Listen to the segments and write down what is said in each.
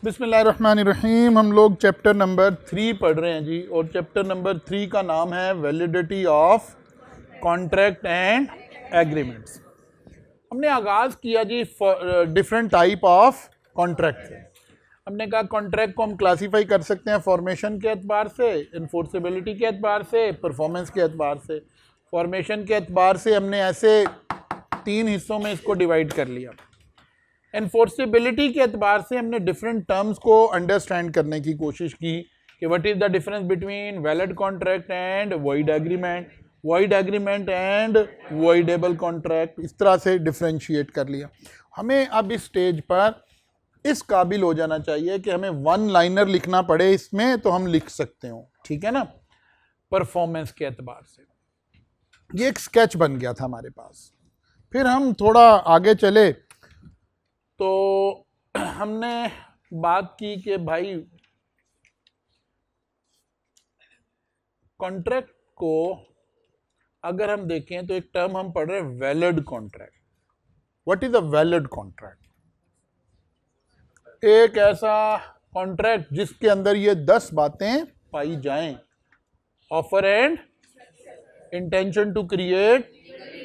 बिस्मिल्लाहिर्रहमानिर्रहीम। हम लोग चैप्टर नंबर 3 पढ़ रहे हैं जी, और चैप्टर नंबर 3 का नाम है validity of contract and agreements. हमने आगाज़ किया जी डिफरेंट टाइप ऑफ कॉन्ट्रैक्ट से। हमने कहा कॉन्ट्रैक्ट को हम क्लासीफाई कर सकते हैं फॉर्मेशन के एतबार से, इन्फोर्सेबिलिटी के एतबार से, परफॉर्मेंस के एतबार से। फॉर्मेशन के एतबार से हमने ऐसे 3 हिस्सों में इसको डिवाइड कर लिया। एनफोर्सेबिलिटी के एतबार से हमने डिफरेंट टर्म्स को अंडरस्टैंड करने की कोशिश की कि what is the difference between valid contract and void agreement, void agreement and voidable contract. इस तरह से डिफरेंशिएट कर लिया। हमें अब इस स्टेज पर इस काबिल हो जाना चाहिए कि हमें वन लाइनर लिखना पड़े इसमें तो हम लिख सकते हो, ठीक है ना। परफॉर्मेंस के एतबार से ये एक स्केच बन गया था हमारे पास। फिर हम थोड़ा आगे चले तो हमने बात की कि भाई कॉन्ट्रैक्ट को अगर हम देखें तो एक टर्म हम पढ़ रहे हैं valid contract. What is a valid contract? एक ऐसा कॉन्ट्रैक्ट जिसके अंदर ये 10 बातें पाई जाएं। Offer and intention to create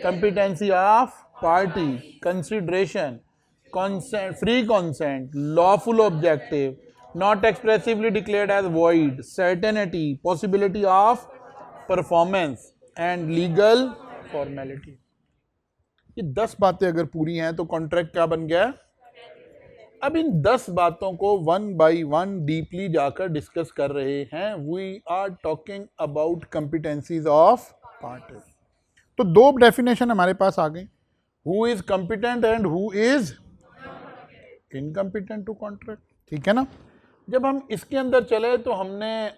competency of party, consideration, consent, free consent, lawful objective, not expressively declared as void, certainty, possibility of performance and legal formality। ये 10 बातें अगर पूरी हैं तो कॉन्ट्रैक्ट क्या बन गया? अब इन 10 बातों को वन बाय वन डीपली जाकर डिस्कस कर रहे हैं। We are talking about competencies of party. तो 2 डेफिनेशन हमारे पास आ गई, who is competent and who is incompetent to contract, ठीक है ना। जब हम इसके अंदर चले तो हमने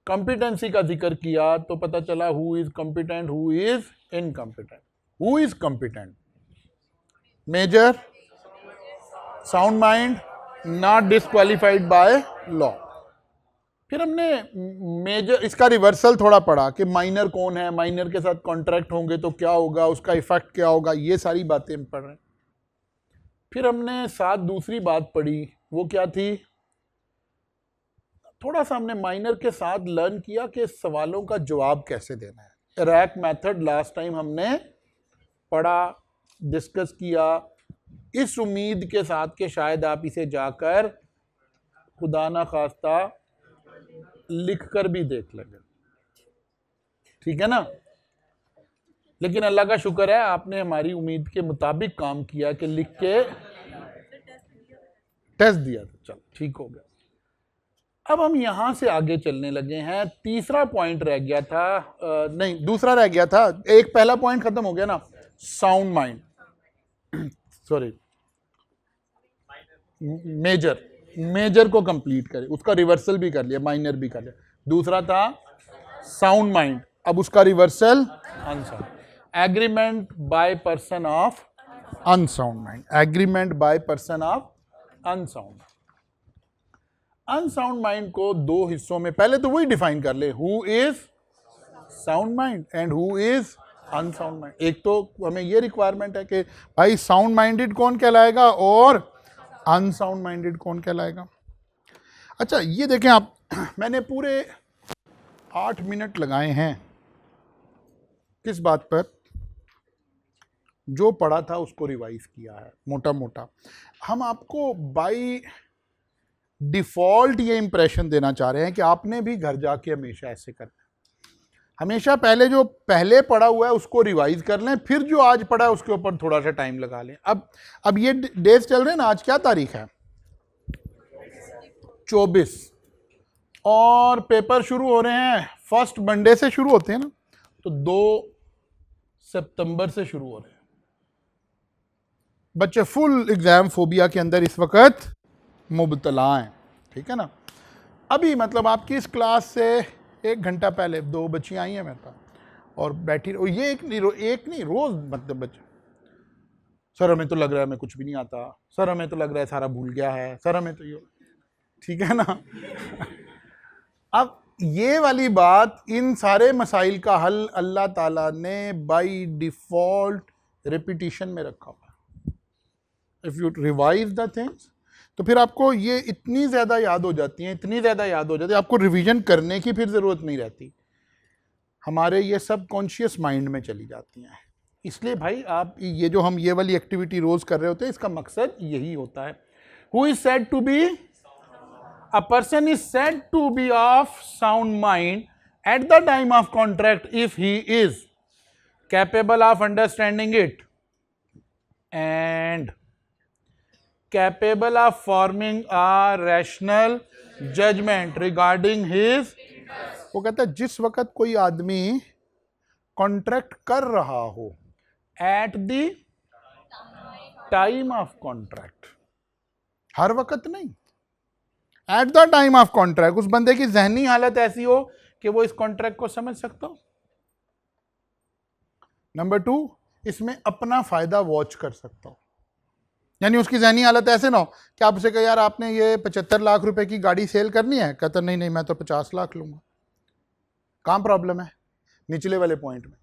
कंपिटेंसी का जिक्र किया तो पता चला who is competent, who is incompetent. Who is competent? Major, sound mind, not disqualified by law. फिर हमने मेजर, इसका रिवर्सल थोड़ा पढ़ा कि माइनर कौन है, माइनर के साथ कॉन्ट्रैक्ट होंगे तो क्या होगा, उसका इफेक्ट क्या होगा, ये सारी बातें हम पढ़ रहे हैं। फिर हमने साथ दूसरी बात पढ़ी, वो क्या थी? थोड़ा सा हमने माइनर के साथ लर्न किया कि सवालों का जवाब कैसे देना है। रैक मेथड लास्ट टाइम हमने पढ़ा, डिस्कस किया, इस उम्मीद के साथ कि शायद आप इसे जाकर खुदा ना खास्ता लिख कर भी देख लेंगे, ठीक है ना। लेकिन अल्लाह का शुक्र है आपने हमारी उम्मीद के मुताबिक काम किया कि लिख के टेस्ट दिया था, चलो ठीक हो गया। अब हम यहां से आगे चलने लगे हैं। तीसरा पॉइंट रह गया था, नहीं दूसरा रह गया था। एक पहला पॉइंट खत्म हो गया ना, साउंड माइंड, सॉरी मेजर को कंप्लीट करें, उसका रिवर्सल भी कर लिया, माइनर भी कर लिया। दूसरा था साउंड माइंड, अब उसका reversal unsound. Agreement by person of unsound mind, agreement by person of unsound. Unsound mind को 2 हिस्सों में, पहले तो वही डिफाइन कर ले, who is sound mind and who is unsound mind. एक तो हमें ये रिक्वायरमेंट है कि भाई साउंड माइंडेड कौन कहलाएगा और अनसाउंड माइंडेड कौन कहलाएगा। अच्छा ये देखें आप, मैंने पूरे 8 मिनट लगाए हैं किस बात पर? जो पढ़ा था उसको रिवाइज किया है मोटा मोटा। हम आपको बाय डिफॉल्ट ये इंप्रेशन देना चाह रहे हैं कि आपने भी घर जाके हमेशा ऐसे करना है। हमेशा पहले जो पहले पढ़ा हुआ है उसको रिवाइज कर लें, फिर जो आज पढ़ा है उसके ऊपर थोड़ा सा टाइम लगा लें। अब ये डेज चल रहे हैं ना, आज क्या तारीख है? 24, और पेपर शुरू हो रहे हैं फर्स्ट मंडे से शुरू होते हैं ना, तो 2 सितंबर से शुरू हो रहे हैं। बच्चे फुल एग्जाम फोबिया के अंदर इस वक्त मुबतला हैं, ठीक है ना। अभी मतलब आपकी इस क्लास से 1 घंटा पहले 2 बच्चियां आई हैं मेरे पास और बैठी, और ये एक नहीं रोज, मतलब बच्चे, सर हमें तो लग रहा है हमें कुछ भी नहीं आता, सर हमें तो लग रहा है सारा भूल गया है, सर हमें तो ये, ठीक है ना। अब ये वाली बात, इन सारे मसाइल का हल अल्लाह ताला ने बाय डिफॉल्ट रिपीटिशन में रखा हुआ है। If you revise the things, तो फिर आपको ये इतनी ज़्यादा याद हो जाती हैं, इतनी ज़्यादा याद हो जाती है, आपको रिवीजन करने की फिर ज़रूरत नहीं रहती, हमारे ये सब कॉन्शियस माइंड में चली जाती हैं। इसलिए भाई आप ये जो हम ये वाली एक्टिविटी रोज़ कर रहे होते हैं, इसका मकसद यही होता है। Who is said to be, a person is said to be of sound mind at the time of contract if he is capable of understanding it and capable of forming a rational judgment regarding his, वो कहता है जिस वक्त कोई आदमी contract कर रहा हो at the time of contract, हर वक्त नहीं, at the time of contract, उस बंदे की जहनी हालत ऐसी हो कि वो इस कॉन्ट्रैक्ट को समझ सकता हो। नंबर 2, इसमें अपना फायदा वॉच कर सकता हो, यानी उसकी जहनी हालत ऐसे ना हो कि आप उसे कहे यार आपने ये 75 लाख रुपए की गाड़ी सेल करनी है, कहता नहीं नहीं मैं तो 50 लाख लूंगा। कहाँ प्रॉब्लम है? निचले वाले पॉइंट में।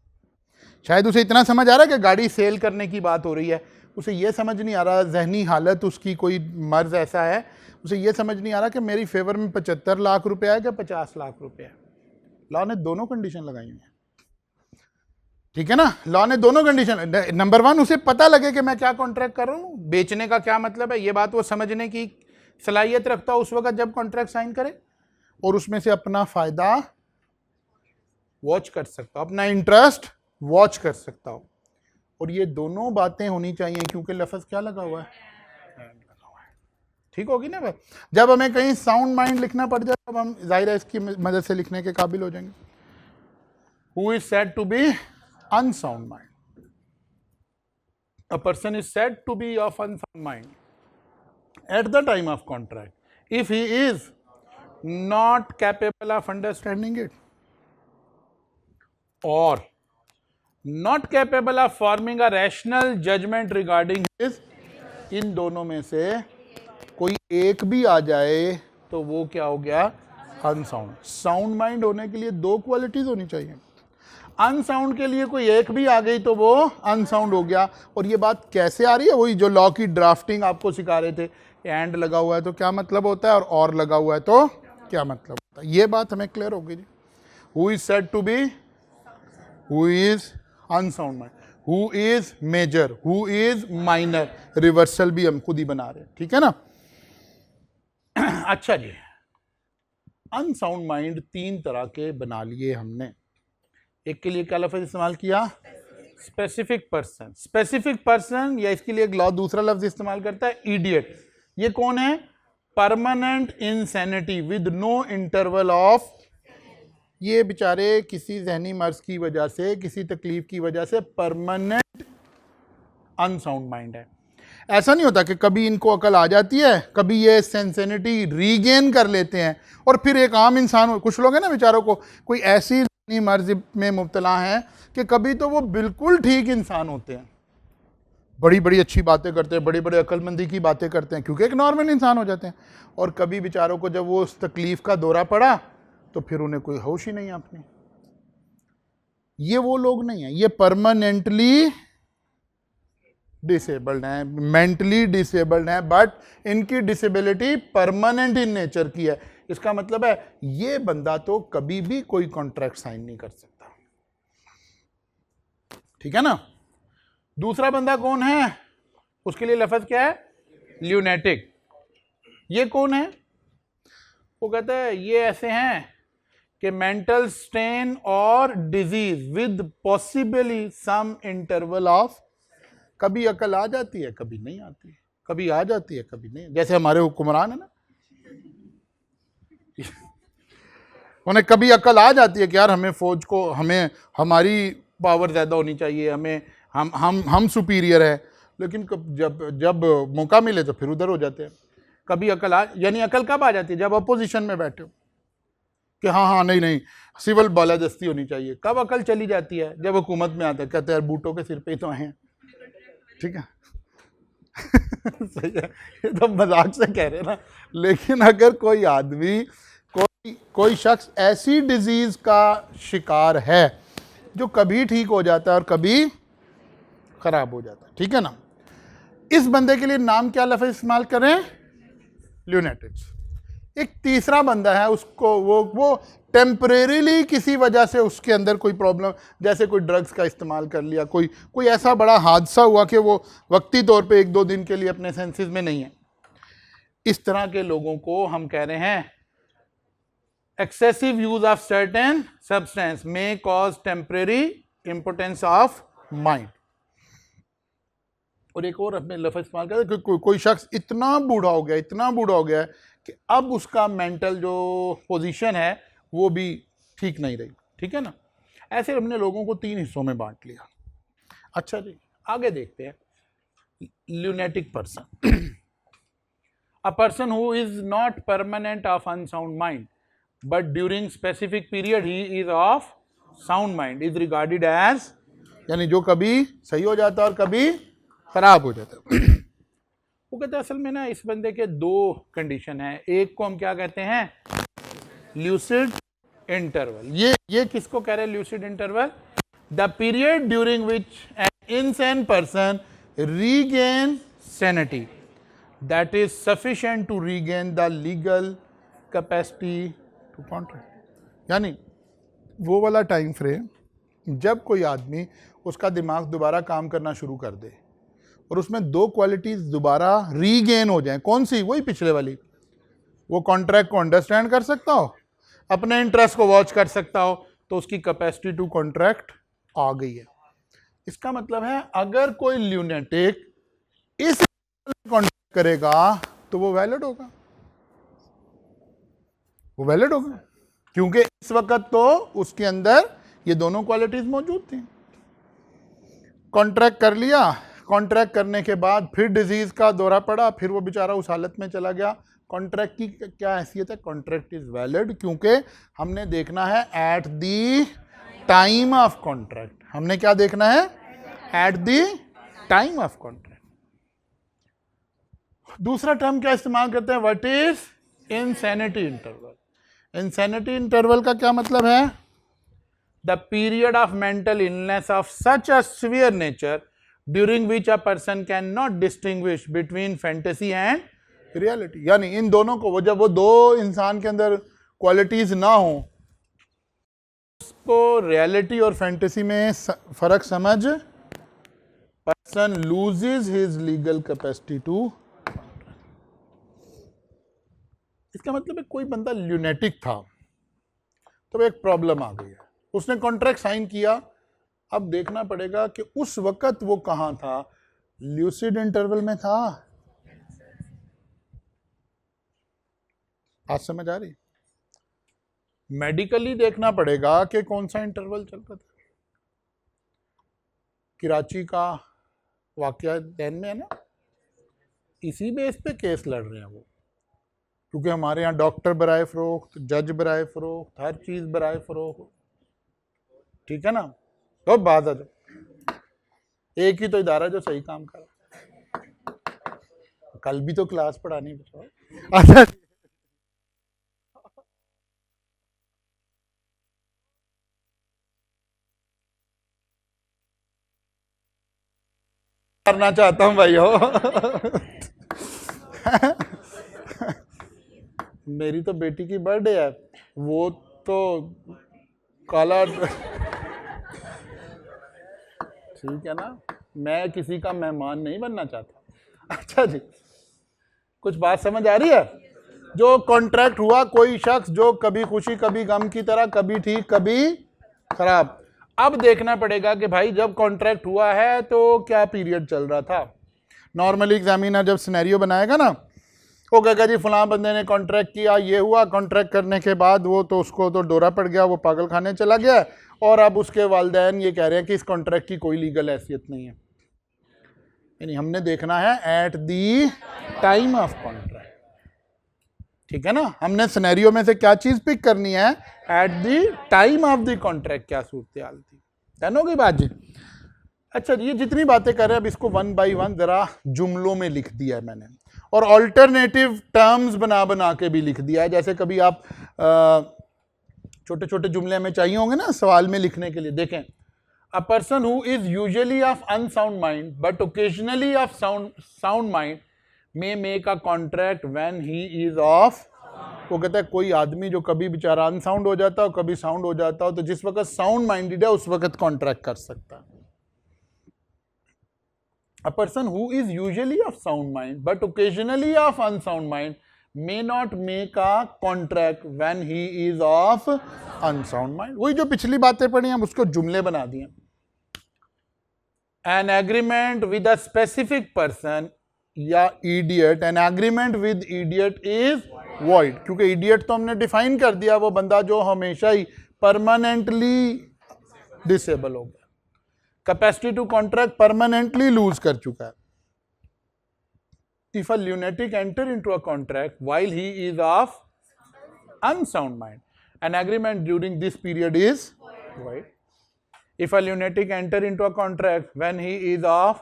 शायद उसे इतना समझ आ रहा है कि गाड़ी सेल करने की बात हो रही है, उसे ये समझ नहीं आ रहा जहनी हालत उसकी कोई मर्ज ऐसा है, उसे ये समझ नहीं आ रहा कि मेरी फेवर में 75 लाख रुपए है कि 50 लाख रुपए है। लॉ ने दोनों कंडीशन लगाई हुई है, ठीक है ना। लॉ ने दोनों कंडीशन, नंबर 1 उसे पता लगे कि मैं क्या कॉन्ट्रैक्ट कर रहा हूं, बेचने का क्या मतलब है, ये बात वो समझने की सलाहियत रखता हो उस वक्त जब कॉन्ट्रैक्ट साइन करे, और उसमें से अपना फायदा वॉच कर सकता हो, अपना इंटरेस्ट वॉच कर सकता हो। और ये दोनों बातें होनी चाहिए, क्योंकि लफ्ज क्या लगा हुआ है, ठीक होगी ना भाई। जब हमें कहीं साउंड माइंड लिखना पड़ जाए तब हम जाहिर है इसकी मदद से लिखने के काबिल हो जाएंगे। Who is said to be unsound mind, a person is said to be of unsound mind at the time of contract if he is not capable of understanding it or not capable of forming a rational judgment regarding his, इन दोनों में से कोई एक भी आ जाए तो वो क्या हो गया, अनसाउंड। साउंड माइंड होने के लिए 2 क्वालिटीज होनी चाहिए, अनसाउंड के लिए कोई एक भी आ गई तो वो अनसाउंड हो गया। और ये बात कैसे आ रही है, वही जो लॉ की ड्राफ्टिंग आपको सिखा रहे थे, एंड लगा हुआ है तो क्या मतलब होता है और लगा हुआ है तो क्या मतलब होता है, ये बात हमें क्लियर होगी जी। Who is said to be, who is unsound mind, who is major, who is minor, reversal भी हम खुद ही बना रहे हैं, ठीक है ना। अच्छा जी, अनसाउंड माइंड 3 तरह के बना लिए हमने। एक के लिए क्या लफ्ज इस्तेमाल किया, स्पेसिफिक पर्सन। स्पेसिफिक पर्सन या इसके लिए एक लॉ दूसरा लफ्ज इस्तेमाल करता है इडियट। ये कौन है, permanent insanity with no interval of, ये बेचारे किसी जहनी मर्ज की वजह से, किसी तकलीफ की वजह से परमानेंट अनसाउंड माइंड है। ऐसा नहीं होता कि कभी इनको अकल आ जाती है, कभी ये सेंसिटिविटी रीगेन कर लेते हैं और फिर एक आम इंसान, कुछ लोग हैं ना बेचारों को कोई ऐसी मर्ज में मुब्तला हैं कि कभी तो वो बिल्कुल ठीक इंसान होते हैं, बड़ी बड़ी अच्छी बातें करते हैं, बड़ी बड़ी अक्लमंदी की बातें करते हैं क्योंकि एक नॉर्मल इंसान हो जाते हैं, और कभी बेचारों को जब वो उस तकलीफ का दौरा पड़ा तो फिर उन्हें कोई होश ही नहीं अपनी। ये वो लोग नहीं हैं, ये परमानेंटली डिसेबल्ड हैं, मेंटली डिसेबल्ड हैं, बट इनकी डिसेबिलिटी परमानेंट इन नेचर की है। इसका मतलब है ये बंदा तो कभी भी कोई कॉन्ट्रैक्ट साइन नहीं कर सकता, ठीक है ना। दूसरा बंदा कौन है, उसके लिए लफ्ज क्या है, ल्यूनेटिक। ये कौन है, वो कहता है ये ऐसे हैं कि मेंटल स्ट्रेन और disease with possibly some interval of, कभी अकल आ जाती है कभी नहीं आती, कभी आ जाती है कभी नहीं, जैसे हमारे हुक्मरान है ना, उन्हें कभी अकल आ जाती है कि यार हमें फौज को, हमें हमारी पावर ज़्यादा होनी चाहिए, हमें हम सुपीरियर है, लेकिन जब मौका मिले तो फिर उधर हो जाते हैं। कभी अकल यानी अकल कब आ जाती है, जब अपोजिशन में बैठे हो कि हाँ नहीं सिविल बालादस्ती होनी चाहिए। कब अकल चली जाती है, जब हुकूमत में आता है, कहते हैं यार बूटों के सिर पे ही तो आए हैं, ठीक है। सही है, ये तो मजाक से कह रहे हैं ना, लेकिन अगर कोई आदमी, कोई शख्स ऐसी डिजीज का शिकार है जो कभी ठीक हो जाता है और कभी खराब हो जाता है, ठीक है ना, इस बंदे के लिए नाम क्या लफ्ज़ इस्तेमाल करें, ल्यूनेटिक्स। एक तीसरा बंदा है, उसको वो टेम्परेरीली किसी वजह से उसके अंदर कोई प्रॉब्लम, जैसे कोई ड्रग्स का इस्तेमाल कर लिया, कोई ऐसा बड़ा हादसा हुआ कि वो वक्ती तौर पे 1-2 दिन के लिए अपने सेंसेस में नहीं है। इस तरह के लोगों को हम कह रहे हैं excessive use of certain substance may cause temporary importance of mind. और एक और अपने लफ्ज़ इस्तेमाल करते हैं, कोई शख्स इतना बूढ़ा हो गया कि अब उसका मेंटल जो पोजीशन है वो भी ठीक नहीं रही। ठीक है ना। ऐसे हमने लोगों को 3 हिस्सों में बांट लिया। अच्छा जी, आगे देखते हैं। Lunatic person, a person who is not permanent of unsound mind but during specific period he is of sound mind is regarded as, यानी जो कभी सही हो जाता है और कभी खराब हो जाता है। वो कहते हैं असल में ना इस बंदे के 2 कंडीशन है। एक को हम क्या कहते हैं, ल्यूसिड इंटरवल। ये किसको कह रहे हैं lucid interval? The period during which an insane person regain sanity that is sufficient to regain the legal capacity to contract. यानी वो वाला टाइम फ्रेम जब कोई आदमी, उसका दिमाग दोबारा काम करना शुरू कर दे और उसमें 2 क्वालिटीज दोबारा रीगेन हो जाएं। कौन सी? वही पिछले वाली। वो कॉन्ट्रैक्ट को अंडरस्टैंड कर सकता हो, अपने इंटरेस्ट को वॉच कर सकता हो, तो उसकी कैपेसिटी टू कॉन्ट्रैक्ट आ गई है। इसका मतलब है अगर कोई ल्यूनेटिक इस कॉन्ट्रैक्ट करेगा तो वो वैलिड होगा, क्योंकि इस वक्त तो उसके अंदर ये दोनों क्वालिटीज मौजूद थी। कॉन्ट्रैक्ट कर लिया, कॉन्ट्रैक्ट करने के बाद फिर डिजीज का दौरा पड़ा, फिर वो बेचारा उस हालत में चला गया। कॉन्ट्रैक्ट की क्या हैसियत है? कॉन्ट्रैक्ट इज वैलिड, क्योंकि हमने देखना है at the time of contract. हमने क्या देखना है? At the time of contract. दूसरा टर्म क्या इस्तेमाल करते हैं? What is insanity interval. Insanity interval का क्या मतलब है? The period of mental illness of such a severe nature during which a person cannot distinguish between fantasy and reality। यानी इन दोनों को, जब वो 2 इंसान के अंदर क्वालिटीज ना हो, उसको रियलिटी और फैंटेसी में फर्क समझ, person loses his legal capacity to. इसका मतलब है कोई बंदा ल्यूनेटिक था तो एक प्रॉब्लम आ गई है, उसने कॉन्ट्रैक्ट साइन किया। अब देखना पड़ेगा कि उस वक्त वो कहां था, ल्यूसिड इंटरवल में था। आज समझ आ रही? मेडिकली देखना पड़ेगा कि कौन सा इंटरवल चल रहा था। कराची का वाकया ध्यान में है ना, इसी बेस पे केस लड़ रहे हैं वो, क्योंकि हमारे यहाँ डॉक्टर बराए फरोख्त, जज बराए फरोख्त, हर चीज बराए फरोख्त। ठीक है ना। तो बात है, एक ही तो इदारा जो सही काम कर रहा। कल भी तो क्लास पढ़ानी बचाओ। अच्छा, करना चाहता हूं भाई हो। मेरी तो बेटी की बर्थडे है, वो तो काला ठीक है ना, मैं किसी का मेहमान नहीं बनना चाहता। अच्छा जी, कुछ बात समझ आ रही है? जो कॉन्ट्रैक्ट हुआ, कोई शख्स जो कभी खुशी कभी गम की तरह, कभी ठीक कभी खराब। अब देखना पड़ेगा कि भाई जब कॉन्ट्रैक्ट हुआ है तो क्या पीरियड चल रहा था। नॉर्मली एग्जामिनर जब सिनेरियो बनाएगा ना, वो कहेगा जी फलां बंदे ने कॉन्ट्रैक्ट किया, ये हुआ, कॉन्ट्रैक्ट करने के बाद वो तो उसको तो डोरा पड़ गया, वो पागल खाने चला गया, और अब उसके वालिदैन ये कह रहे हैं कि इस कॉन्ट्रैक्ट की कोई लीगल हैसियत नहीं है। यानी हमने देखना है at the time of contract. ठीक है ना, हमने सिनेरियो में से क्या चीज पिक करनी है? At the time of the contract क्या सूरत हाल थी। डन होगी बात जी? अच्छा जी, ये जितनी बातें कर रहे हैं अब इसको 1 बाय 1 जरा जुमलों में लिख दिया है मैंने, और ऑल्टरनेटिव टर्म्स बना के भी लिख दिया है। जैसे कभी आप छोटे छोटे जुमले में चाहिए होंगे ना सवाल में लिखने के लिए। देखें, अ person who is usually of unsound mind but occasionally of sound mind may make a contract when he is of, वो कहता है कोई आदमी जो कभी बेचारा अनसाउंड हो जाता हो, कभी साउंड हो जाता हो, तो जिस वक्त साउंड माइंडेड है उस वक्त कॉन्ट्रैक्ट कर सकता है. A person who is usually of sound mind but occasionally of unsound mind may not make a contract when he is of unsound mind. वही जो पिछली बातें पढ़ी हम उसको जुमले बना दिए. An agreement with a specific person या idiot, an agreement with idiot is void. क्योंकि idiot तो हमने डिफाइन कर दिया, वो बंदा जो हमेशा ही परमानेंटली डिसेबल हो गया, capacity to contract permanently lose कर चुका है. If a lunatic enter into a contract while he is of unsound mind, an agreement during this period is void. If a lunatic enter into a contract when he is of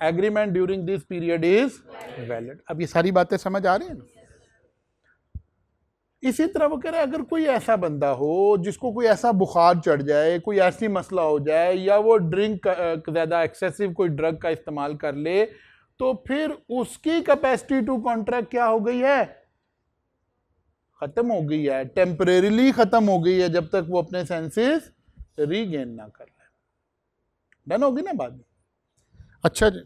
agreement during this period is valid. अब ये सारी बातें समझ आ रही हैं ना. इसी तरह वो कह रहे हैं अगर कोई ऐसा बंदा हो जिसको कोई ऐसा बुखार चढ़ जाए, कोई ऐसी मसला हो जाए, या वो ड्रिंक ज़्यादा एक्सेसिव कोई ड्रग का इस्तेमाल कर ले, तो फिर उसकी कैपेसिटी टू कॉन्ट्रैक्ट क्या हो गई है, खत्म हो गई है, टेम्परेरीली खत्म हो गई है, जब तक वो अपने सेंसेस रीगेन ना कर ले. डन होगी ना बात. अच्छा जी,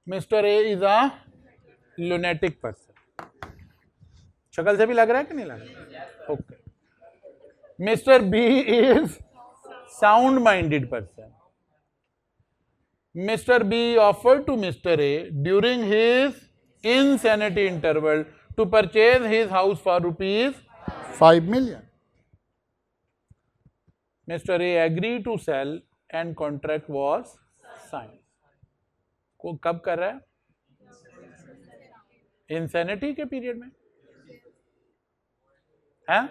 mister A is a lunatic person. शक्ल से भी लग रहा है कि नहीं लग रहा? Okay. Mister B is sound minded person. Mister B offered to mister A during his insanity interval to purchase his house for rupees 5 million. Mr. A agreed to sell and contract was signed. को कब कर रहा है? Insanity के period में है.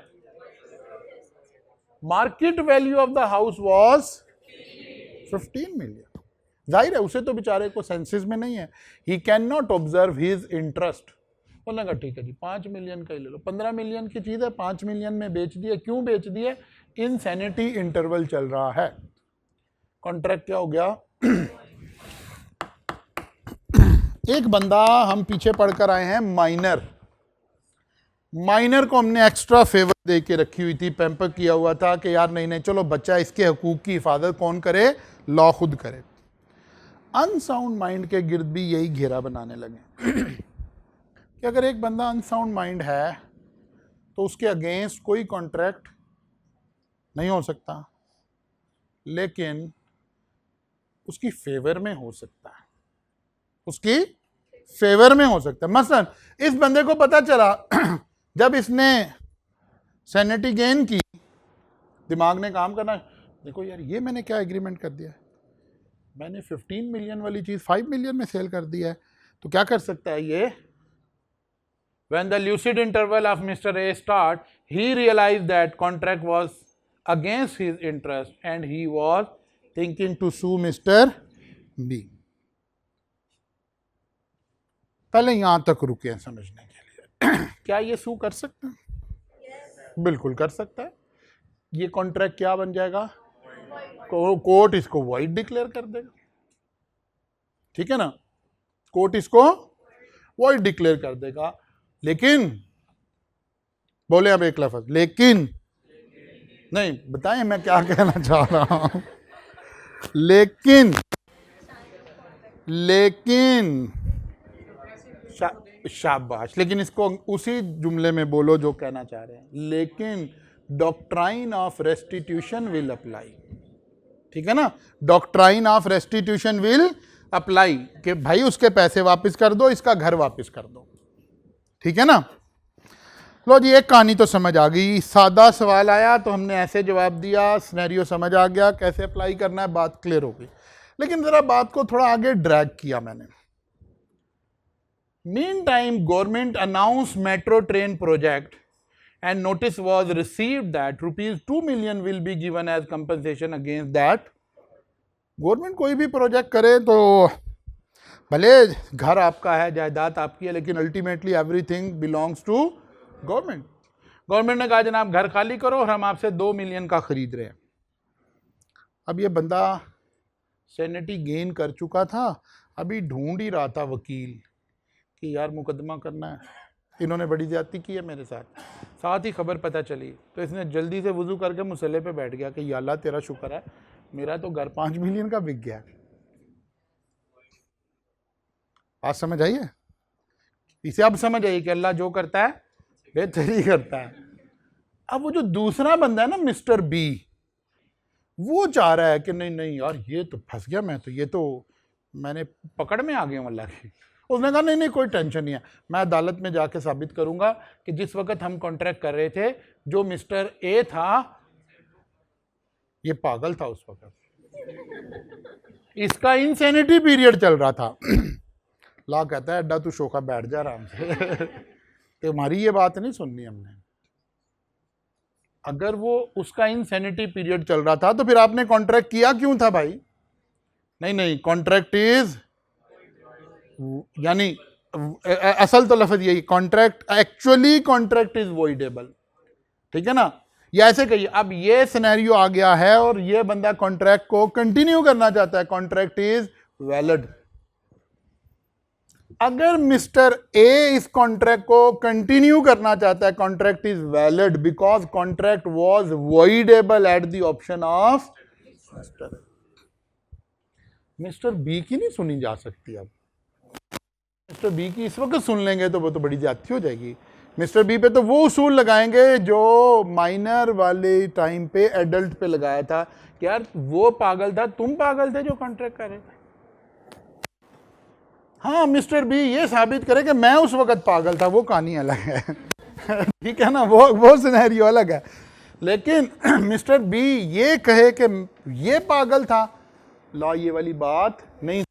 Market value of the house was 15 million. जाहिर है उसे तो बेचारे को सेंसेस में नहीं है. He can not observe his interest. बोलने का ठीक है जी 5 मिलियन का ही ले लो, 15 मिलियन की चीज है, 5 मिलियन में बेच दिया. क्यों बेच दिया? इनसैनिटी इंटरवल चल रहा है. कॉन्ट्रैक्ट क्या हो गया? एक बंदा हम पीछे पढ़कर आए हैं माइनर. माइनर को हमने एक्स्ट्रा फेवर दे के रखी हुई थी, पैम्पर किया हुआ था कि यार नहीं नहीं चलो बच्चा इसके हकूक की हिफाजत कौन करे? लॉ खुद करे. अनसाउंड माइंड के गिर्द भी यही घेरा बनाने लगे कि अगर एक बंदा अनसाउंड माइंड है तो उसके अगेंस्ट कोई कॉन्ट्रैक्ट नहीं हो सकता, लेकिन उसकी फेवर में हो सकता है. उसकी फेवर में हो सकता है. मसलन इस बंदे को पता चला जब इसने सैनिटी गेन की, दिमाग ने काम करना, देखो यार ये मैंने क्या एग्रीमेंट कर दिया, मैंने 15 मिलियन वाली चीज 5 मिलियन में सेल कर दिया है, तो क्या कर सकता है ये? When the lucid interval of Mr. A start, he realized that contract was against his interest and he was thinking to sue Mr. B. पहले यहां तक रुके हैं समझने के लिए. क्या ये सू कर सकते हैं? yes. बिल्कुल कर सकता है. ये कॉन्ट्रैक्ट क्या बन जाएगा? कोर्ट इसको वॉइड डिक्लेयर कर देगा. ठीक है ना, कोर्ट इसको वॉइड डिक्लेयर कर देगा. लेकिन बोले अब एक लफ्ज लेकिन नहीं, बताएं मैं क्या कहना चाह रहा हूं. लेकिन शाबाश, लेकिन इसको उसी जुमले में बोलो जो कहना चाह रहे हैं. लेकिन doctrine of restitution will apply. ठीक है ना, doctrine of restitution will apply कि भाई उसके पैसे वापस कर दो, इसका घर वापस कर दो. ठीक है ना. लो जी, एक कहानी तो समझ आ गई. सादा सवाल आया तो हमने ऐसे जवाब दिया, सिनेरियो समझ आ गया, कैसे अप्लाई करना है बात क्लियर हो गई. लेकिन जरा बात को थोड़ा आगे ड्रैग किया मैंने. Mean time government announce metro train project and notice was received that rupees 2 million will be given as compensation against that. Government कोई भी प्रोजेक्ट करे तो भले घर आपका है, जायदाद आपकी है, लेकिन ultimately everything belongs to government. Government ने कहा जनाब घर खाली करो और हम आपसे 2 मिलियन का खरीद रहे हैं. अब ये बंदा सैनिटी गेन कर चुका था, अभी ढूंढ ही रहा था वकील कि यार मुकदमा करना है, इन्होंने बड़ी ज्यादती की है मेरे साथ ही खबर पता चली तो इसने जल्दी से वुजू करके मुसल्ले पे बैठ गया कि या अल्लाह तेरा शुक्र है मेरा तो घर 5 मिलियन का बिक गया। आज समझ आई है? इसे अब समझ आई कि अल्लाह जो करता है बेहतर ही करता है। अब वो जो दूसरा बंदा है ना मिस्टर बी, वो चाह रहा है कि नहीं नहीं यार ये तो फंस गया, मैं तो ये तो मैंने पकड़ में आ गया हूं अल्लाह की। उसने कहा नहीं नहीं कोई टेंशन नहीं है, मैं अदालत में जाके साबित करूंगा कि जिस वक्त हम कॉन्ट्रैक्ट कर रहे थे जो मिस्टर ए था ये पागल था उस वक्त, इसका इंसैनिटी पीरियड चल रहा था। ला कहता है अड्डा तू शोखा बैठ जा आराम से तुम्हारी ये बात नहीं सुननी हमने। अगर वो उसका इंसैनिटी पीरियड चल रहा था तो फिर आपने कॉन्ट्रैक्ट किया क्यों था भाई? नहीं नहीं कॉन्ट्रैक्ट इज, यानी असल तो लफ्ज यही contract, actually contract is voidable, ठीक है ना। या ऐसे कहिए अब ये सिनेरियो आ गया है और ये बंदा कॉन्ट्रैक्ट को कंटिन्यू करना चाहता है, कॉन्ट्रैक्ट इज वैलिड। अगर मिस्टर ए इस कॉन्ट्रैक्ट को कंटिन्यू करना चाहता है, contract is valid because contract was voidable at the option of mister A. Mister B की नहीं सुनी जा सकती। अब मिस्टर बी की इस वक्त सुन लेंगे तो वो तो बड़ी ज्यादती हो जाएगी। मिस्टर बी पे तो वो उसूल लगाएंगे जो माइनर वाले टाइम पे एडल्ट पे लगाया था कि यार वो पागल था, तुम पागल थे जो कॉन्ट्रैक्ट कर रहे थे। हाँ मिस्टर बी ये साबित करे कि मैं उस वक्त पागल था, वो कहानी अलग है। ठीक है ना, वो सिनेरियो अलग है। लेकिन मिस्टर बी ये कहे कि ये पागल था, लॉ ये वाली बात नहीं।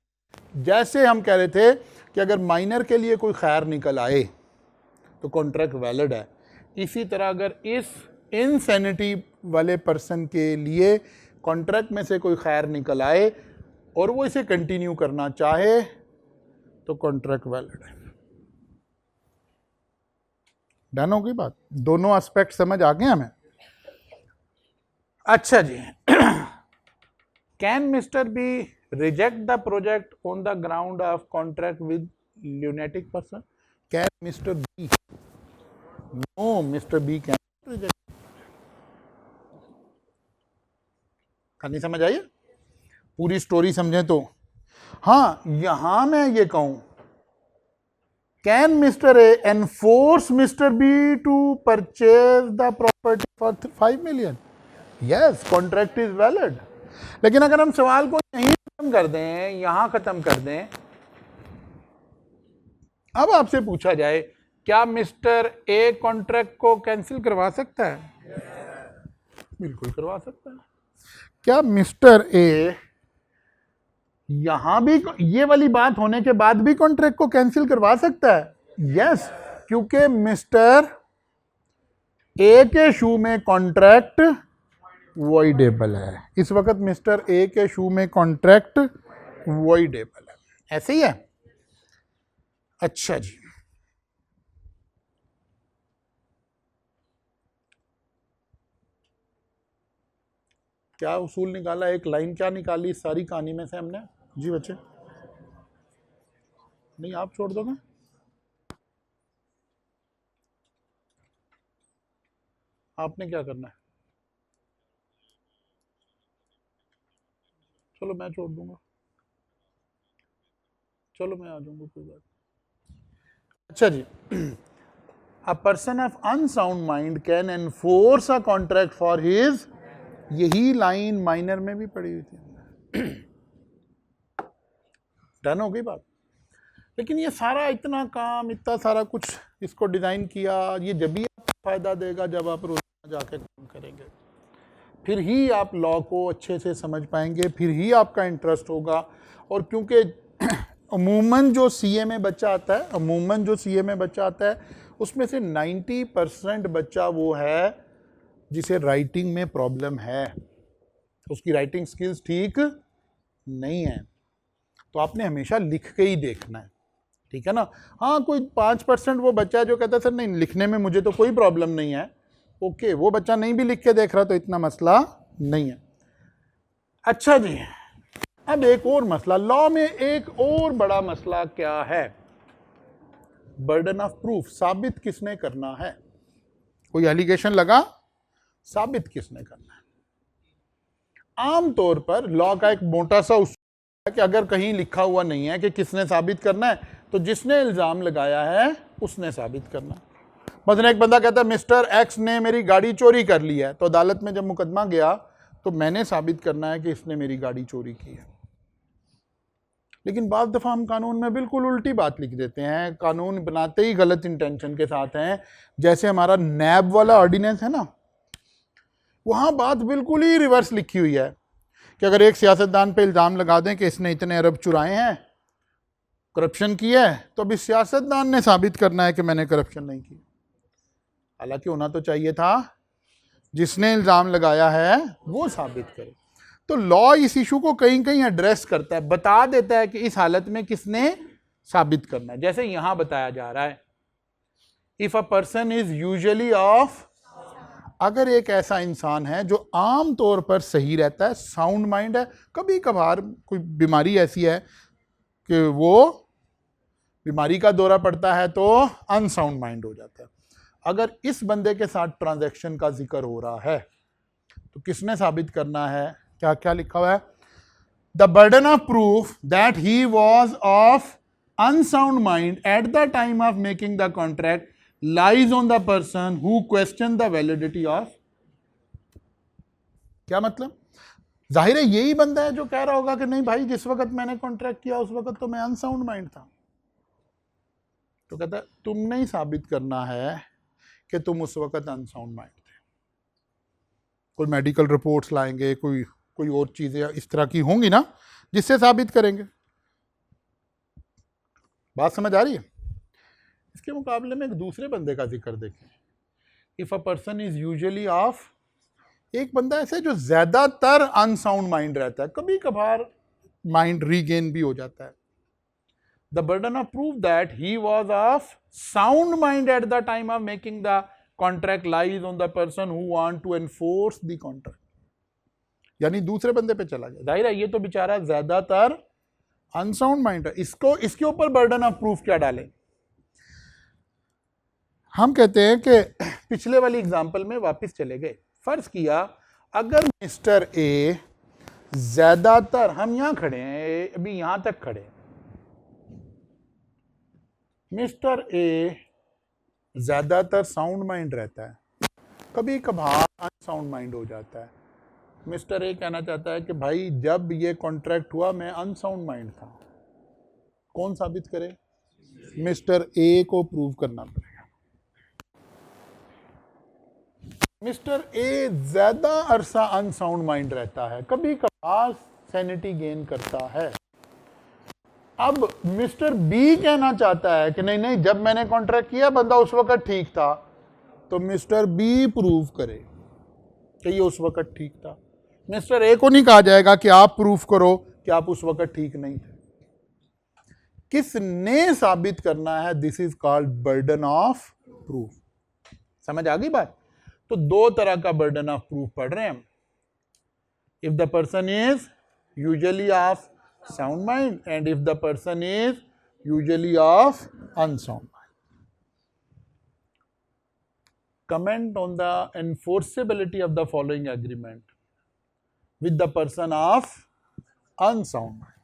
जैसे हम कह रहे थे कि अगर माइनर के लिए कोई खैर निकल आए तो कॉन्ट्रैक्ट वैलिड है, इसी तरह अगर इस इनसैनिटी वाले पर्सन के लिए कॉन्ट्रैक्ट में से कोई खैर निकल आए और वो इसे कंटिन्यू करना चाहे तो कॉन्ट्रैक्ट वैलिड है। डन हो गई बात? दोनों एस्पेक्ट समझ आ गए हमें? अच्छा जी। Can mister B reject the project on the ground of contract with lunatic person? Can mister B? No, mister B can reject. कहानी समझ आई? पूरी स्टोरी समझें तो हाँ, यहां मैं ये कहूं can mister A enforce mister B to purchase the property for 5 million? Yes, contract is valid. लेकिन अगर हम सवाल को यहीं खत्म कर दें, यहां खत्म कर दें, अब आपसे पूछा जाए क्या मिस्टर ए कॉन्ट्रैक्ट को कैंसिल करवा सकता है? बिल्कुल करवा सकता है। क्या मिस्टर ए यहां भी ये वाली बात होने के बाद भी कॉन्ट्रैक्ट को कैंसिल करवा सकता है? यस, क्योंकि मिस्टर ए के शू में कॉन्ट्रैक्ट वॉइडेबल है। इस वक्त मिस्टर ए के शू में कॉन्ट्रैक्ट वॉइडेबल है। ऐसे ही है? अच्छा जी, क्या उसूल निकाला, एक लाइन क्या निकाली इस सारी कहानी में से हमने? जी बच्चे, नहीं आप छोड़ दोगे? आपने क्या करना है? चलो मैं छोड़ दूंगा, चलो मैं आ जाऊंगा, कोई बात। अच्छा जी, a person of unsound mind can enforce a contract for his, यही लाइन माइनर में भी पड़ी हुई थी। डन हो गई बात? लेकिन ये सारा इतना काम, इतना सारा कुछ इसको डिज़ाइन किया, ये जब भी आपको फ़ायदा देगा जब आप रोज़ाना जाके काम करेंगे, फिर ही आप लॉ को अच्छे से समझ पाएंगे, फिर ही आपका इंटरेस्ट होगा। और क्योंकि अमूमन जो सीए में बच्चा आता है, अमूमन जो सीए में बच्चा आता है उसमें से 90% बच्चा वो है जिसे राइटिंग में प्रॉब्लम है, उसकी राइटिंग स्किल्स ठीक नहीं है। तो आपने हमेशा लिख के ही देखना है, ठीक है ना। हाँ, कोई 5% वो बच्चा जो कहता है सर नहीं लिखने में मुझे तो कोई प्रॉब्लम नहीं है, ओके, वो बच्चा नहीं भी लिख के देख रहा तो इतना मसला नहीं है। अच्छा जी, अब एक और मसला, लॉ में एक और बड़ा मसला क्या है? बर्डन ऑफ प्रूफ, साबित किसने करना है? कोई एलिगेशन लगा, साबित किसने करना है? आमतौर पर लॉ का एक मोटा सा उसूल है कि अगर कहीं लिखा हुआ नहीं है कि किसने साबित करना है, तो जिसने इल्जाम लगाया है उसने साबित करना है। मतलब एक बंदा कहता है मिस्टर एक्स ने मेरी गाड़ी चोरी कर ली है, तो अदालत में जब मुकदमा गया तो मैंने साबित करना है कि इसने मेरी गाड़ी चोरी की है। लेकिन बाद दफ़ा हम कानून में बिल्कुल उल्टी बात लिख देते हैं, कानून बनाते ही गलत इंटेंशन के साथ हैं। जैसे हमारा नैब वाला ऑर्डिनेंस है ना, वहाँ बात बिल्कुल ही रिवर्स लिखी हुई है कि अगर एक सियासतदान पे इल्ज़ाम लगा दें कि इसने इतने अरब चुराए हैं, करप्शन की है, तो अभी सियासतदान ने साबित करना है कि मैंने करप्शन नहीं की। हालांकि होना तो चाहिए था जिसने इल्ज़ाम लगाया है वो साबित करे। तो लॉ इस इशू को कहीं कहीं एड्रेस करता है, बता देता है कि इस हालत में किसने साबित करना है। जैसे यहां बताया जा रहा है, if a person is usually of, अगर एक ऐसा इंसान है जो आम तौर पर सही रहता है, साउंड माइंड है, कभी कभार कोई बीमारी ऐसी है कि वो बीमारी का दौरा पड़ता है तो अनसाउंड माइंड हो जाता है। अगर इस बंदे के साथ ट्रांजैक्शन का जिक्र हो रहा है तो किसने साबित करना है? क्या क्या लिखा हुआ है? The burden of proof that he was of unsound mind at the time of making the contract lies on the person who question the validity of. क्या मतलब? जाहिर है यही बंदा है जो कह रहा होगा कि नहीं भाई, जिस वक्त मैंने कॉन्ट्रैक्ट किया उस वक्त तो मैं अनसाउंड माइंड था। तो कहता है तुमने ही साबित करना है कि तुम उस वक्त अनसाउंड माइंड थे। कोई मेडिकल रिपोर्ट्स लाएंगे, कोई और चीजें इस तरह की होंगी ना जिससे साबित करेंगे। बात समझ आ रही है? इसके मुकाबले में एक दूसरे बंदे का जिक्र देखें। If a person is usually of, एक बंदा ऐसे जो ज्यादातर अनसाउंड माइंड रहता है, कभी कभार माइंड रीगेन भी हो जाता है। The burden of proof that he was of sound mind at the time of making the contract lies on the person who want to enforce the contract. यानी दूसरे बंदे पे चला गया। जाहिर है ये तो बेचारा ज्यादातर अनसाउंड माइंड है, इसको इसके ऊपर बर्डन ऑफ प्रूफ क्या डाले? हम कहते हैं कि पिछले वाली एग्जांपल में वापस चले गए। फर्ज किया अगर मिस्टर ए ज्यादातर, हम यहां खड़े हैं, अभी यहां तक खड़े हैं, मिस्टर ए ज्यादातर साउंड माइंड रहता है, कभी कभार अनसाउंड माइंड हो जाता है। मिस्टर ए कहना चाहता है कि भाई जब ये कॉन्ट्रैक्ट हुआ मैं अनसाउंड माइंड था। कौन साबित करे? मिस्टर ए को प्रूव करना पड़ेगा। मिस्टर ए ज्यादा अरसा अनसाउंड माइंड रहता है, कभी कभार सैनिटी गेन करता है। अब मिस्टर बी कहना चाहता है कि नहीं नहीं, जब मैंने कॉन्ट्रैक्ट किया बंदा उस वक्त ठीक था, तो मिस्टर बी प्रूव करे कि ये उस वक्त ठीक था। मिस्टर ए को नहीं कहा जाएगा कि आप प्रूफ करो कि आप उस वक्त ठीक नहीं थे। किसने साबित करना है? This is called burden of proof. समझ आ गई बात? तो दो तरह का बर्डन ऑफ प्रूफ पढ़ रहे हैं हम। If the person is usually of sound mind and if the person is usually of unsound mind. Comment on the enforceability of the following agreement with the person of unsound mind.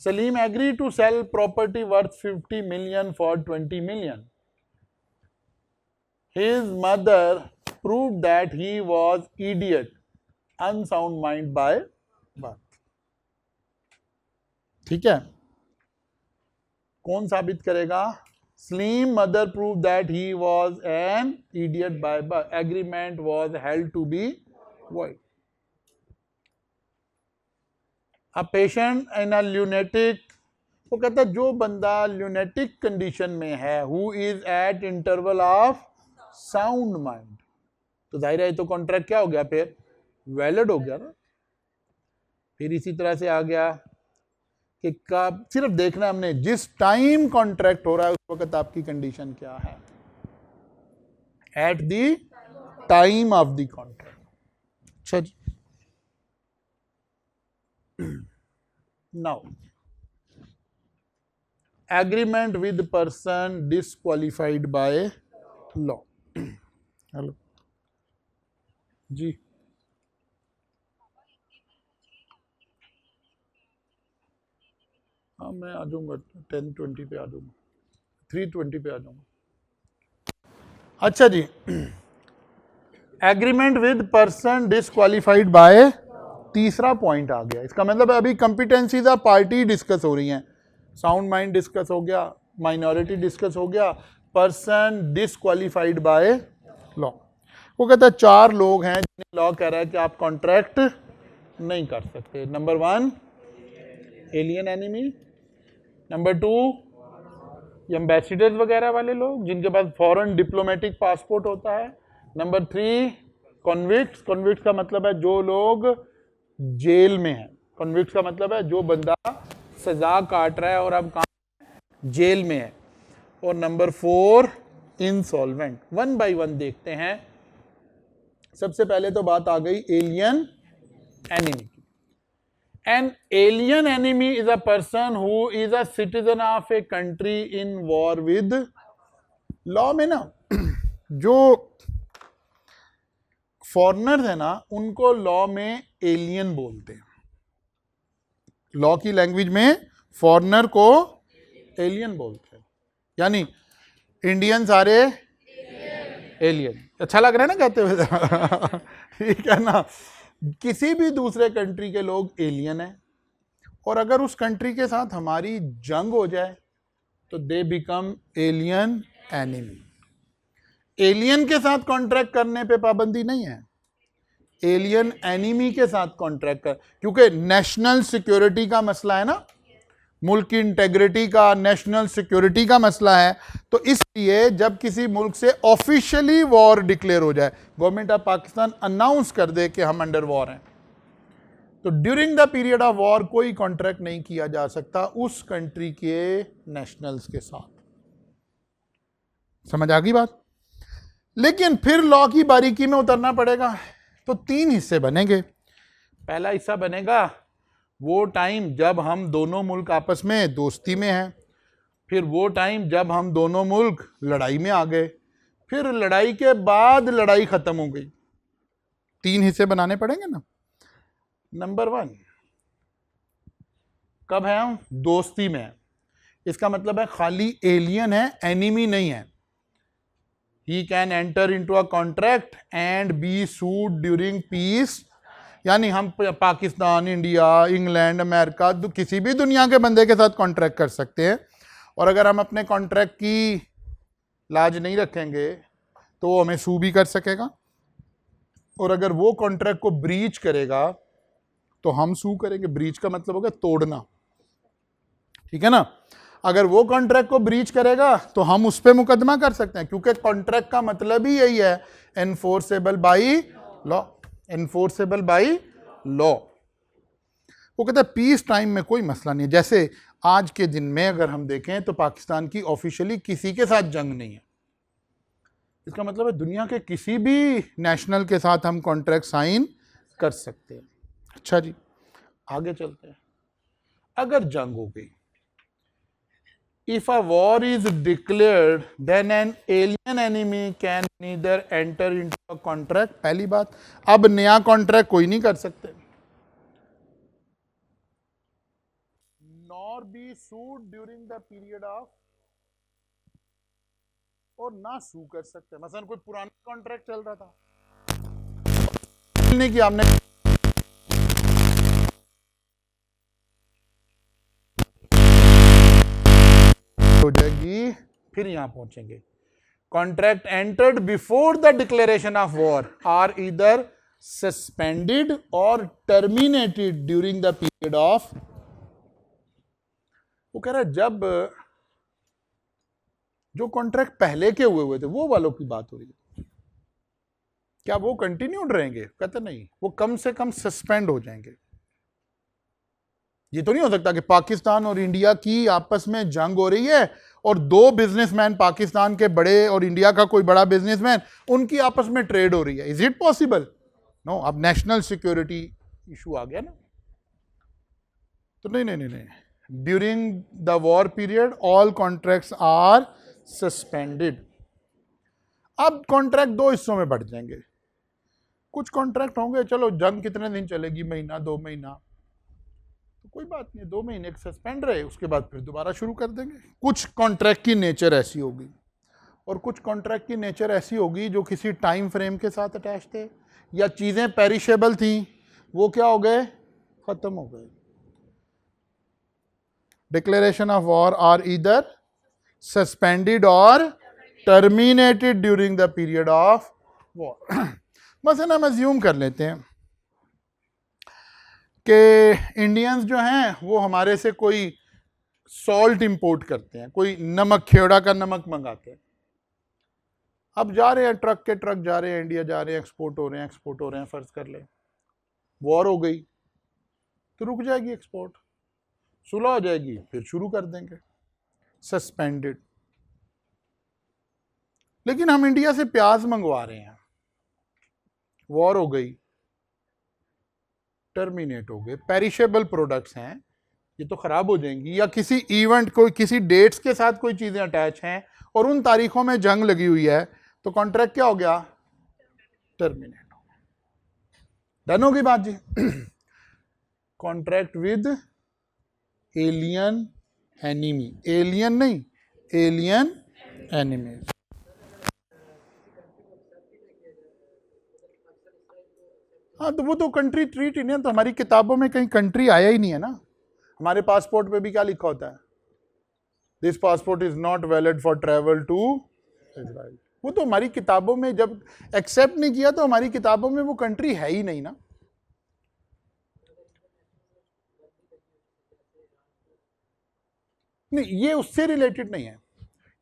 Salim agreed to sell property worth 50 million for 20 million. His mother proved that he was idiot, unsound mind by बात। ठीक है, कौन साबित करेगा? Slim mother proved that he was an idiot by birth. Agreement was held to be void. A patient in a lunatic, वो कहता है जो बंदा lunatic condition में है, who is at interval of sound mind, तो जाहिर है तो कॉन्ट्रैक्ट क्या हो गया? फिर वैलिड हो गया ना। फिर इसी तरह से आ गया कि सिर्फ देखना हमने जिस टाइम कॉन्ट्रैक्ट हो रहा है उस वक्त आपकी कंडीशन क्या है, at the time of the contract. अच्छा जी, now agreement with person disqualified by law. Hello जी, हाँ मैं आ जाऊंगा 10:20 पे आ जाऊंगा, 3:20 पे आ जाऊंगा। अच्छा जी, agreement with person disqualified by, तीसरा पॉइंट आ गया। इसका मतलब अभी कंपिटेंसीज ऑफ पार्टी डिस्कस हो रही हैं। साउंड माइंड डिस्कस हो गया, माइनॉरिटी डिस्कस हो गया, पर्सन डिसक्वालिफाइड बाय लॉ। वो कहता है 4 लोग हैं जिन्हें लॉ कह रहा है कि आप कॉन्ट्रैक्ट नहीं कर सकते। Number 1 alien enemy, number 2 ambassadors वगैरह वाले लोग जिनके पास फॉरेन डिप्लोमेटिक पासपोर्ट होता है, नंबर 3 कॉन्विक्ट्स। कॉन्विक्ट्स का मतलब है जो लोग जेल में है, कॉन्विक्ट्स का मतलब है जो बंदा सजा काट रहा है और अब कहाँ जेल में है, और नंबर 4 इंसॉल्वेंट। 1 बाय 1 देखते हैं। सबसे पहले तो बात आ गई एलियन एनिमी की। An alien enemy is a person who is a citizen of a country in war with law. में ना जो फॉरेनर्स है ना उनको लॉ में एलियन बोलते हैं। लॉ की लैंग्वेज में फॉरेनर को एलियन बोलते हैं, यानी इंडियन सारे एलियन। अच्छा लग रहा है ना कहते हुए? ठीक है ना, किसी भी दूसरे कंट्री के लोग एलियन हैं, और अगर उस कंट्री के साथ हमारी जंग हो जाए तो they become alien enemy. Alien के साथ कॉन्ट्रैक्ट करने पे पाबंदी नहीं है, एलियन एनिमी के साथ कॉन्ट्रैक्ट कर, क्योंकि नेशनल सिक्योरिटी का मसला है ना, मुल्क की इंटेग्रिटी का, नेशनल सिक्योरिटी का मसला है। तो इसलिए जब किसी मुल्क से ऑफिशियली वॉर डिक्लेयर हो जाए, गवर्नमेंट ऑफ पाकिस्तान अनाउंस कर दे कि हम अंडर वॉर हैं, तो during the period of war कोई कॉन्ट्रैक्ट नहीं किया जा सकता उस कंट्री के नेशनल्स के साथ। समझ आ गई बात? लेकिन फिर लॉ की बारीकी में उतरना पड़ेगा, तो 3 हिस्से बनेंगे। पहला हिस्सा बनेगा वो टाइम जब हम दोनों मुल्क आपस में दोस्ती में हैं, फिर वो टाइम जब हम दोनों मुल्क लड़ाई में आ गए, फिर लड़ाई के बाद लड़ाई खत्म हो गई। 3 हिस्से बनाने पड़ेंगे ना। नंबर 1 कब है हम दोस्ती में है, इसका मतलब है खाली एलियन है, एनिमी नहीं है। He can enter into a contract and be sued during peace, यानी हम पाकिस्तान, इंडिया, इंग्लैंड, अमेरिका, किसी भी दुनिया के बंदे के साथ कॉन्ट्रैक्ट कर सकते हैं, और अगर हम अपने कॉन्ट्रैक्ट की लाज नहीं रखेंगे तो वो हमें सू भी कर सकेगा, और अगर वो कॉन्ट्रैक्ट को ब्रीच करेगा तो हम सू करेंगे। ब्रीच का मतलब होगा तोड़ना, ठीक है ना। अगर वो कॉन्ट्रैक्ट को ब्रीच करेगा तो हम उस पर मुकदमा कर सकते हैं, क्योंकि कॉन्ट्रैक्ट का मतलब ही यही है, enforceable by law, enforceable by law. वो कहता है पीस टाइम में कोई मसला नहीं है। जैसे आज के दिन में अगर हम देखें तो पाकिस्तान की ऑफिशियली किसी के साथ जंग नहीं है, इसका मतलब है दुनिया के किसी भी नेशनल के साथ हम कॉन्ट्रैक्ट साइन कर सकते हैं। अच्छा जी, आगे चलते हैं। अगर जंग हो गई, if a war is declared then an alien enemy can neither enter into a contract। पहली बात, अब नया कॉन्ट्रैक्ट कोई नहीं कर सकते, nor be sued during the period of, और ना सू कर सकते। मसलन कोई पुराना कॉन्ट्रैक्ट चल रहा था, नहीं किया हमने, हो जाएगी, फिर यहां पहुंचेंगे। Contract entered before the declaration of war are either suspended और terminated during the period of. वो कह रहा है जब जो कॉन्ट्रैक्ट पहले के हुए थे वो वालों की बात हो रही है, क्या वो कंटिन्यूड रहेंगे? कहते नहीं, वो कम से कम सस्पेंड हो जाएंगे। ये तो नहीं हो सकता कि पाकिस्तान और इंडिया की आपस में जंग हो रही है और 2 बिजनेसमैन, पाकिस्तान के बड़े और इंडिया का कोई बड़ा बिजनेसमैन, उनकी आपस में ट्रेड हो रही है। Is it possible? नो। अब नेशनल सिक्योरिटी इशू आ गया ना। तो नहीं, during the war period all contracts are suspended. अब कॉन्ट्रैक्ट दो हिस्सों में बढ़ जाएंगे। कुछ कॉन्ट्रैक्ट होंगे, चलो जंग कितने दिन चलेगी, महीना 2 महीना, तो कोई बात नहीं, 2 महीने सस्पेंड रहे, उसके बाद फिर दोबारा शुरू कर देंगे। कुछ कॉन्ट्रैक्ट की नेचर ऐसी होगी, और कुछ कॉन्ट्रैक्ट की नेचर ऐसी होगी जो किसी टाइम फ्रेम के साथ अटैच थे, या चीजें पेरिशेबल थी, वो क्या हो गए, खत्म हो गए। Declaration of war are either suspended और terminated during the period of war. मसलन हम अज्यूम कर लेते हैं कि इंडियंस जो हैं वो हमारे से कोई सॉल्ट इंपोर्ट करते हैं, कोई नमक, खेड़ा का नमक मंगाते हैं। अब जा रहे हैं, ट्रक के ट्रक जा रहे हैं, इंडिया जा रहे हैं, एक्सपोर्ट हो रहे हैं, फर्ज कर ले वॉर हो गई तो रुक जाएगी एक्सपोर्ट, सुलह हो जाएगी, फिर शुरू कर देंगे, सस्पेंडेड। लेकिन हम इंडिया से प्याज मंगवा रहे हैं, वॉर हो गई, टर्मिनेट हो गए, पेरिशेबल प्रोडक्ट्स हैं, ये तो खराब हो जाएंगी, या किसी इवेंट, कोई किसी डेट्स के साथ कोई चीजें अटैच हैं और उन तारीखों में जंग लगी हुई है, तो कॉन्ट्रैक्ट क्या हो गया, टर्मिनेट हो गया। डन होगी बात जी। Contract with alien enemy, alien नहीं, एलियन एनिमी। हाँ, तो वो तो कंट्री ट्रीट ही नहीं है, तो हमारी किताबों में कहीं कंट्री आया ही नहीं है ना। हमारे पासपोर्ट पे भी क्या लिखा होता है, this passport is not valid for travel to Israel. वो तो हमारी किताबों में जब एक्सेप्ट नहीं किया तो हमारी किताबों में वो कंट्री है ही नहीं ना। नहीं, ये उससे रिलेटेड नहीं है,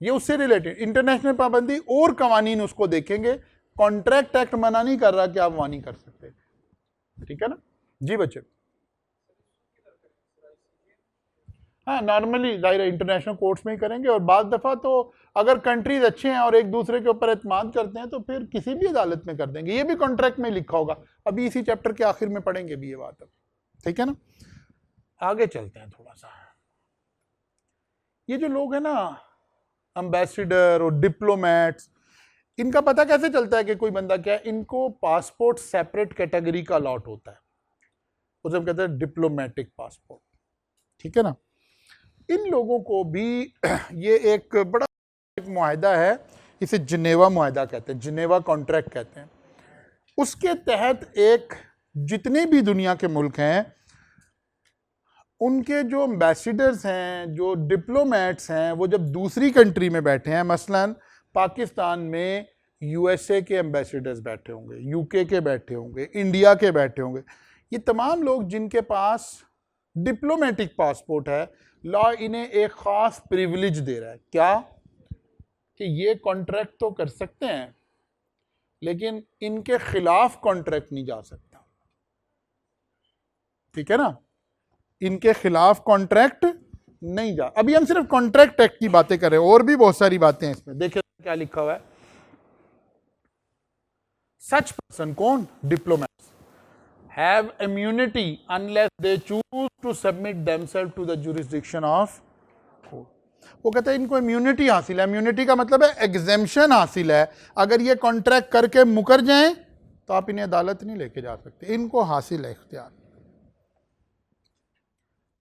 ये उससे रिलेटेड इंटरनेशनल पाबंदी और कवानीन उसको देखेंगे। कॉन्ट्रैक्ट एक्ट मना नहीं कर रहा कि आप वहां नहीं कर सकते, ठीक है ना जी बच्चे। हाँ, नॉर्मली जाहिर है इंटरनेशनल कोर्ट्स में ही करेंगे, और बाद दफ़ा तो अगर कंट्रीज अच्छे हैं और एक दूसरे के ऊपर एतमाद करते हैं तो फिर किसी भी अदालत में कर देंगे, ये भी कॉन्ट्रैक्ट में लिखा होगा। अभी इसी चैप्टर के आखिर में पढ़ेंगे भी ये बात, अब ठीक है ना। आगे चलते हैं थोड़ा सा। ये जो लोग हैं ना, एम्बेसडर और डिप्लोमेट्स, इनका पता कैसे चलता है कि कोई बंदा क्या है, इनको पासपोर्ट सेपरेट कैटेगरी का अलॉट होता है, उसे हम कहते हैं डिप्लोमेटिक पासपोर्ट, ठीक है ना। इन लोगों को भी ये एक बड़ा एक मुआहदा है, इसे जिनेवा मुआहदा कहते हैं, जिनेवा कॉन्ट्रैक्ट कहते हैं। उसके तहत एक जितने भी दुनिया के मुल्क हैं, उनके जो एम्बेसडर्स हैं, जो डिप्लोमेट्स हैं, वो जब दूसरी कंट्री में बैठे हैं, मसलन पाकिस्तान में यूएसए के एम्बेसडर्स बैठे होंगे, यूके के बैठे होंगे, इंडिया के बैठे होंगे, ये तमाम लोग जिनके पास डिप्लोमेटिक पासपोर्ट है, लॉ इन्हें एक खास प्रिविलेज दे रहा है, क्या कि ये कॉन्ट्रैक्ट तो कर सकते हैं लेकिन इनके खिलाफ कॉन्ट्रैक्ट नहीं जा सकता, ठीक है ना, इनके खिलाफ कॉन्ट्रैक्ट नहीं जा। अभी हम सिर्फ कॉन्ट्रैक्ट एक्ट की बातें कर रहे हैं, और भी बहुत सारी बातें हैं इसमें। देखिए क्या लिखा हुआ है, सच पर्सन, कौन, diplomats, have immunity unless they choose to submit themselves to the jurisdiction of court। वो कहते हैं इनको इम्यूनिटी हासिल है, इम्यूनिटी का मतलब है एग्जेम्पशन हासिल है, अगर ये कॉन्ट्रैक्ट करके मुकर जाएं तो आप इन्हें अदालत नहीं लेके जा सकते, इनको हासिल है इख्तियार।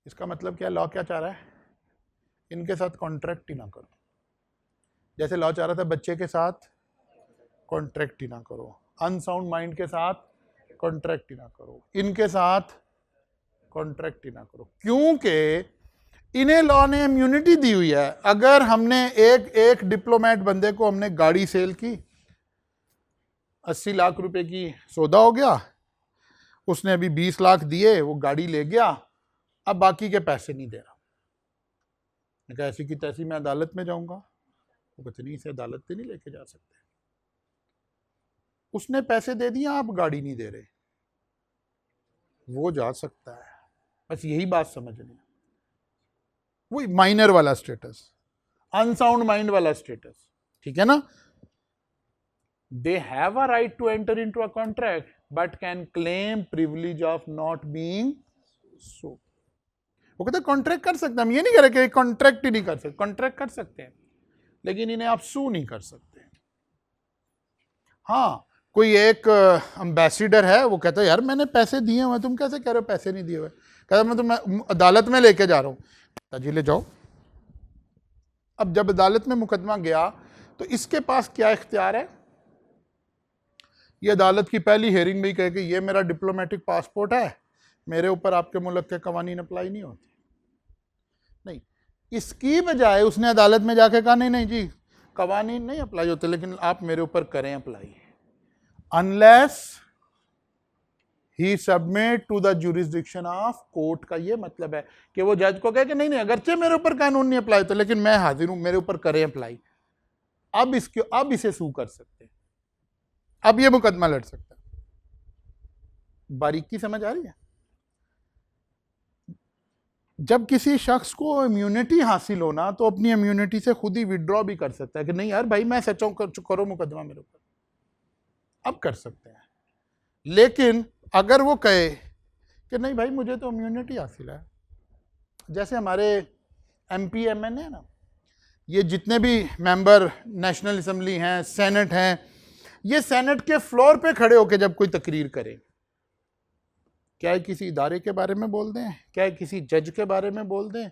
इसका मतलब क्या, लॉ क्या चाह रहा है, इनके साथ कॉन्ट्रैक्ट ही ना करो, जैसे लॉ चाह रहा था बच्चे के साथ कॉन्ट्रैक्ट ही ना करो, अनसाउंड माइंड के साथ कॉन्ट्रैक्ट ही ना करो, इनके साथ कॉन्ट्रैक्ट ही ना करो, क्योंकि इन्हें लॉ ने इम्यूनिटी दी हुई है। अगर हमने एक डिप्लोमेट बंदे को हमने गाड़ी सेल की, 80 लाख रुपए की सौदा हो गया, उसने अभी 20 लाख दिए, वो गाड़ी ले गया, अब बाकी के पैसे नहीं दे रहा, मैं कहा ऐसी की तैसी मैं अदालत में जाऊंगा, वो कहते नहीं, इसे अदालत पे नहीं लेके जा सकते, उसने पैसे दे दिए, आप गाड़ी नहीं दे रहे, वो जा सकता है। बस यही बात समझनी है, वही माइनर वाला स्टेटस, अनसाउंड माइंड वाला स्टेटस, ठीक है ना। They have a right to enter into a contract but can claim privilege of not being so. वो कहते हैं कॉन्ट्रैक्ट कर सकते हैं, हम ये नहीं कह रहे कि कॉन्ट्रैक्ट ही नहीं कर सकते, कॉन्ट्रैक्ट कर सकते हैं, लेकिन इन्हें आप सू नहीं कर सकते। हाँ, कोई एक एम्बेसडर है, वो कहता है यार मैंने पैसे दिए हुए, तुम कैसे कह रहे हो पैसे नहीं दिए हुए? कहता मैं तुम्हें अदालत में लेके जा रहा हूँ। जी ले जाओ। अब जब अदालत में मुकदमा गया तो इसके पास क्या इख्तियार है? ये अदालत की पहली हेयरिंग में ही कहे कि ये मेरा डिप्लोमेटिक पासपोर्ट है, मेरे ऊपर आपके मुल्क के कवानीन अप्लाई नहीं होते। नहीं, इसकी बजाय उसने अदालत में जाके कहा नहीं नहीं जी कवानीन नहीं अप्लाई होते, लेकिन आप मेरे ऊपर करें apply, unless he submit to the jurisdiction of court. का ये मतलब है कि वो जज को कहे कि नहीं नहीं अगरचे मेरे ऊपर कानून नहीं अप्लाई होता, लेकिन मैं हाजिर हूं, मेरे ऊपर करें अप्लाई। अब इसे सू कर सकते हैं, अब ये मुकदमा लड़ सकता है। बारीकी समझ आ रही है? जब किसी शख्स को इम्यूनिटी हासिल होना तो अपनी इम्यूनिटी से खुद ही विड्रॉ भी कर सकता है कि नहीं यार भाई मैं सच हूं, करो मुकदमा मेरे ऊपर, अब कर सकते हैं। लेकिन अगर वो कहे कि नहीं भाई मुझे तो इम्यूनिटी हासिल है, जैसे हमारे MP MN है ना, ये जितने भी मेंबर नेशनल असम्बली हैं, सेनेट हैं, ये सेनेट के फ्लोर पे खड़े होकर जब कोई तकरीर करे, क्या किसी इदारे के बारे में बोल दें, क्या किसी जज के बारे में बोल दें,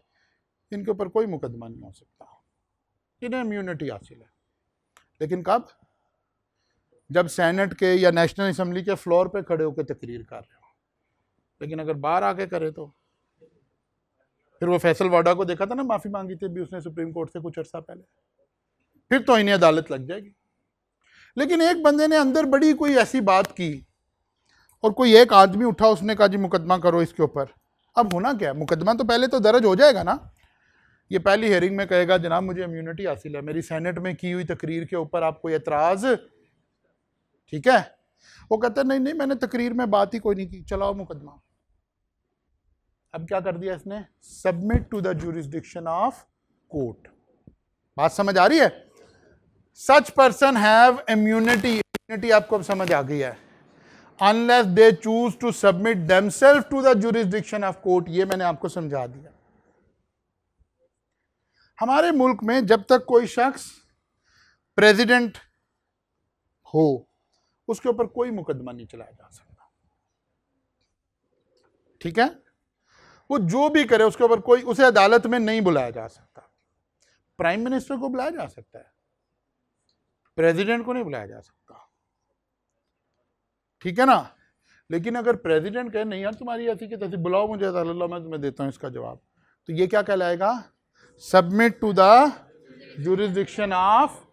इनके ऊपर कोई मुकदमा नहीं हो सकता, इन्हें इम्यूनिटी हासिल है। लेकिन कब? जब सेनेट के या नेशनल असम्बली के फ्लोर पे खड़े होकर तकरीर कर रहे हो। लेकिन अगर बाहर आके करे तो फिर वो फैसल वाडा को देखा था ना, माफी मांगी थी भी उसने सुप्रीम कोर्ट से कुछ अर्सा पहले, फिर तो इन्हें अदालत लग जाएगी। लेकिन एक बंदे ने अंदर बड़ी कोई ऐसी बात की और कोई एक आदमी उठा, उसने कहा जी मुकदमा करो इसके ऊपर। अब होना क्या? मुकदमा तो पहले तो दर्ज हो जाएगा ना, ये पहली हेयरिंग में कहेगा जनाब मुझे इम्यूनिटी हासिल है, मेरी सेनेट में की हुई तकरीर के ऊपर आपको एतराज, ठीक है? वो कहता है नहीं नहीं मैंने तकरीर में बात ही कोई नहीं की, चलाओ मुकदमा। अब क्या कर दिया इसने? Submit to the jurisdiction of court. बात समझ आ रही है? Such person have immunity, immunity आपको अब समझ आ गई है, unless they choose to submit themselves to the jurisdiction of court. ये मैंने आपको समझा दिया। हमारे मुल्क में जब तक कोई शख्स प्रेसिडेंट हो उसके ऊपर कोई मुकदमा नहीं चलाया जा सकता, ठीक है? वो जो भी करे उसके ऊपर कोई, उसे अदालत में नहीं बुलाया जा सकता। प्राइम मिनिस्टर को बुलाया जा सकता है, प्रेसिडेंट को नहीं बुलाया जा सकता, ठीक है ना? लेकिन अगर प्रेसिडेंट कहे नहीं यार तुम्हारी ऐसी की तैसी, बुलाओ मुझे अदालत में तुम्हें देता हूं इसका जवाब, तो ये क्या कहलाएगा? Submit to the jurisdiction of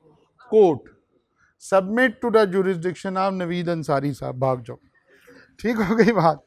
court. Submit to the jurisdiction of Naveed Ansari sahab, भाग जाओ। ठीक हो गई बात?